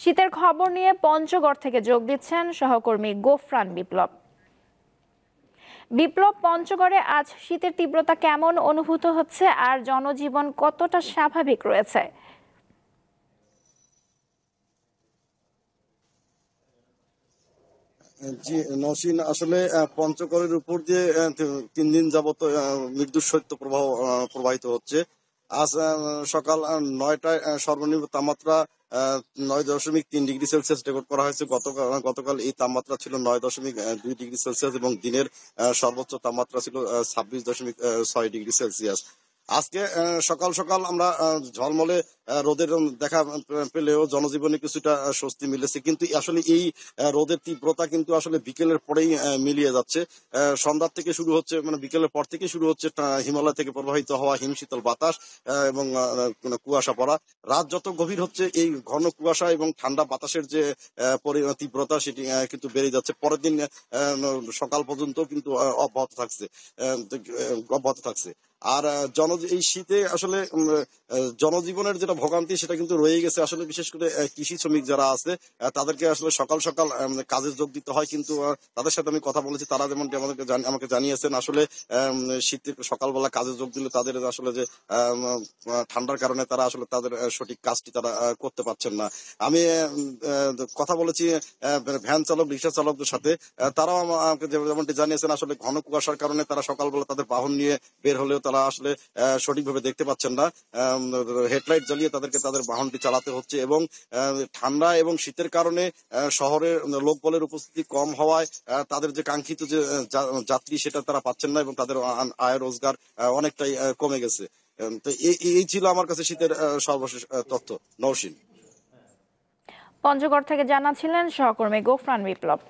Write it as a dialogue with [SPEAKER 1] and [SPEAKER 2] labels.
[SPEAKER 1] শীতের খবর নিয়ে পঞ্চগড় থেকে যোগ দিচ্ছেন সহকর্মী গোফরান বিপ্লব। বিপ্লব, পঞ্চগড়ে আজ শীতের তীব্রতা কেমন অনুভূত হচ্ছে আর জনজীবন কতটা স্বাভাবিক রয়েছে?
[SPEAKER 2] জি নওশীন, আসলে পঞ্চগড়ের উপর দিয়ে 3 দিন যাবত মৃদু শৈত্য প্রবাহ প্রবাহিত হচ্ছে। আজ সকাল 9টায় সর্বনিম্ন তাপমাত্রা 9.3 ডিগ্রি সেলসিয়াস রেকর্ড করা হয়েছে। গতকাল এই তাপমাত্রা ছিল 9.2 ডিগ্রি সেলসিয়াস এবং দিনের সর্বোচ্চ তাপমাত্রা ছিল 26.6 ডিগ্রি সেলসিয়াস। আজকে সকাল সকাল আমরা ঝলমলে রোদের দেখা পেলেও জনজীবনে কিছুটা স্বস্তি মিলেছে, কিন্তু আসলে এই রোদের তীব্রতা কিন্তু আসলে বিকেলের পরেই মিলিয়ে যাচ্ছে। সন্ধ্যার থেকে শুরু হচ্ছে, মানে বিকেলের পর থেকে শুরু হচ্ছে হিমালয় থেকে প্রবাহিত হওয়া হিমশীতল বাতাস এবং কুয়াশা পড়া। রাত যত গভীর হচ্ছে এই ঘন কুয়াশা এবং ঠান্ডা বাতাসের যে তীব্রতা সেটি কিন্তু বেড়ে যাচ্ছে। পরের দিন সকাল পর্যন্ত কিন্তু অব্যাহত থাকছে। আর এই শীতে আসলে জনজীবনের যেটা ভোগান্তি সেটা কিন্তু রয়ে গেছে। আসলে বিশেষ করে কৃষি শ্রমিক যারা আছে তাদেরকে আসলে সকাল সকাল কাজে যোগ দিতে হয়, কিন্তু তাদের সাথে আমি কথা বলেছি, তারা যেমনটি আমাকে জানিয়েছেন আসলে শীতে সকালবেলা কাজে যোগ দিলে তাদের আসলে যে ঠান্ডার কারণে তারা আসলে তাদের সঠিক কাজটি তারা করতে পারছেন না। আমি কথা বলেছি ভ্যান চালক, রিক্সা চালকদের সাথে, তারাও আমাকে যেমনটি জানিয়েছেন আসলে ঘন কুয়াশার কারণে তারা সকালবেলা তাদের বাহন নিয়ে বের হলেও তারা আসলে সঠিকভাবে দেখতে পাচ্ছেন না। হেডলাইট জ্বালিয়ে তাদেরকে তাদের বাহনটি চালাতে হচ্ছে এবং ঠান্ডা এবং শীতের কারণে শহরে লোকবলের উপস্থিতি কম হওয়ায় তাদের যে কাঙ্ক্ষিত যে যাত্রী সেটা তারা পাচ্ছেন না এবং তাদের আয় রোজগার অনেকটাই কমে গেছে। তো এই ছিল আমার কাছে শীতের সর্বশেষ তথ্য। নওশীন।
[SPEAKER 1] পঞ্চগড় থেকে জানাচ্ছিলেন সহকর্মী গোফরান বিপ্লব।